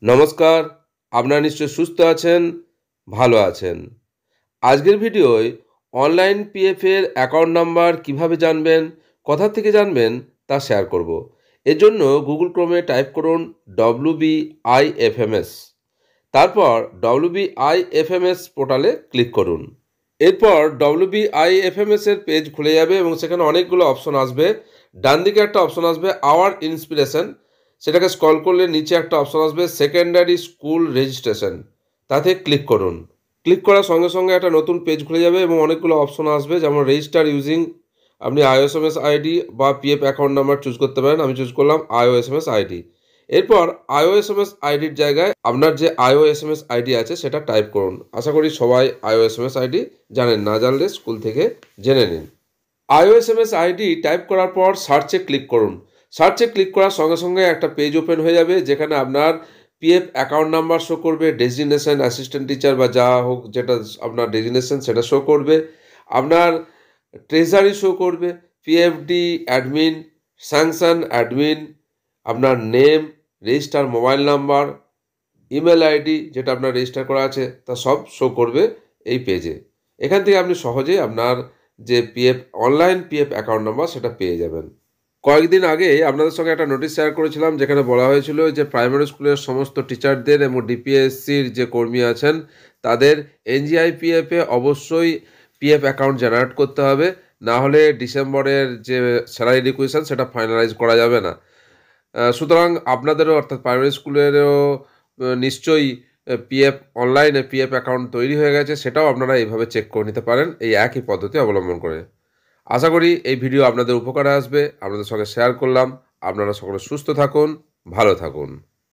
নমস্কার, আপনারা নিশ্চয়ই সুস্থ আছেন, ভালো আছেন। আজকের ভিডিওয় অনলাইন পিএফের অ্যাকাউন্ট নাম্বার কিভাবে জানবেন, কোথা থেকে জানবেন তা শেয়ার করব। এর জন্য গুগল ক্রোমে টাইপ করুন WBIFMS, তারপর WBIFMS পোর্টালে ক্লিক করুন। এরপর WBIFMS এর পেজ খুলে যাবে এবং সেখানে অনেকগুলো অপশন আসবে। ডান দিকে একটা অপশন আসবে আওয়ার ইন্সপিরেশন, সেটাকে স্ক্রল করলে নিচে একটা অপশন আসবে সেকেন্ডারি স্কুল রেজিস্ট্রেশন, তাতে ক্লিক করুন। ক্লিক করার সঙ্গে সঙ্গে একটা নতুন পেজ খুলে যাবে এবং অনেকগুলো অপশন আসবে, যেমন রেজিস্টার ইউজিং, আপনি আইওএসএমএস আইডি বা পিএফ অ্যাকাউন্ট নাম্বার চুজ করতে পারেন। আমি চুজ করলাম আইওএসএমএস আইডি। এরপর আইওএসএমএস আইডির জায়গায় আপনার যে আইওএসএমএস আইডি আছে সেটা টাইপ করুন। আশা করি সবাই আইওএসএমএস আইডি জানেন, না জানলে স্কুল থেকে জেনে নিন। আইওএসএমএস আইডি টাইপ করার পর সার্চে ক্লিক করুন। সার্চে ক্লিক করার সঙ্গে সঙ্গে একটা পেজ ওপেন হয়ে যাবে, যেখানে আপনার পিএফ অ্যাকাউন্ট নাম্বার শো করবে, ডেজিগনেশন অ্যাসিস্ট্যান্ট টিচার বা যা হোক যেটা আপনার ডেজিগনেশন সেটা শো করবে, আপনার ট্রেজারি শো করবে, পিএফডি অ্যাডমিন, স্যাংশন অ্যাডমিন, আপনার name, register mobile number, email ID যেটা আপনার রেজিস্টার করা আছে তা সব শো করবে এই পেজে। এখান থেকে আপনি সহজেই আপনার যে PF online PF account number সেটা পেয়ে যাবেন। কয়েকদিন আগে আপনাদের সঙ্গে একটা নোটিশ শেয়ার করেছিলাম, যেখানে বলা হয়েছিল যে প্রাইমারি স্কুলের সমস্ত টিচারদের এবং ডিপিএসসির যে কর্মী আছেন তাদের এনজিআইপিএফে অবশ্যই পিএফ অ্যাকাউন্ট জেনারেট করতে হবে, না হলে ডিসেম্বরের যে স্যালারি রিকুইশন সেটা ফাইনালাইজ করা যাবে না। সুতরাং আপনাদেরও অর্থাৎ প্রাইমারি স্কুলেরও নিশ্চয়ই পিএফ অনলাইনে পিএফ অ্যাকাউন্ট তৈরি হয়ে গেছে, সেটাও আপনারা এইভাবে চেক করে নিতে পারেন এই একই পদ্ধতি অবলম্বন করে। আশা করি এই ভিডিও আপনাদের উপকারে আসবে, আপনাদের সঙ্গে শেয়ার করলাম। আপনারা সকলে সুস্থ থাকুন, ভালো থাকুন।